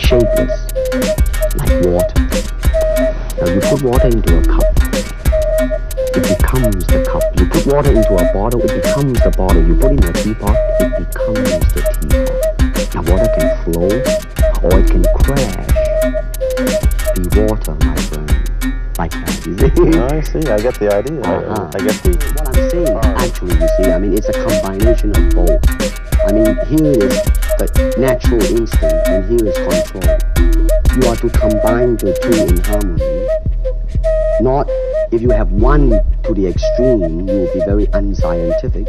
shapeless, like water. Now you put water into a cup, it becomes the cup. You put water into a bottle, it becomes the bottle. You put it in a teapot, it becomes the teapot. Now water can flow, or it can crash. Be water, my friend. Like that, you see? I see, I get the idea. I get the... What I'm saying, actually, you see, I mean, it's a combination of both. I mean, here is the natural instinct, and here is control. You are to combine the two in harmony. Not, if you have one to the extreme, you will be very unscientific.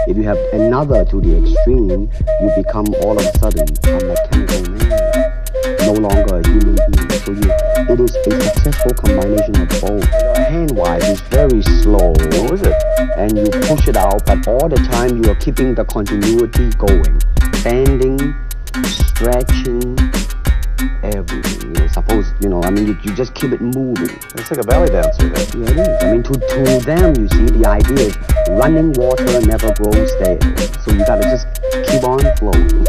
If you have another to the extreme, you become all of a sudden a mechanical man, no longer a human being. So it is a successful combination of both. Hand-wise, it's very slow, is it? And you push it out, but all the time you are keeping the continuity going. Bending, stretching, everything. Suppose, I mean, you just keep it moving. It's like a belly dancer, right? Yeah, it is. I mean, to them, you see, the idea is running water never grows stale. So you gotta just keep on flowing.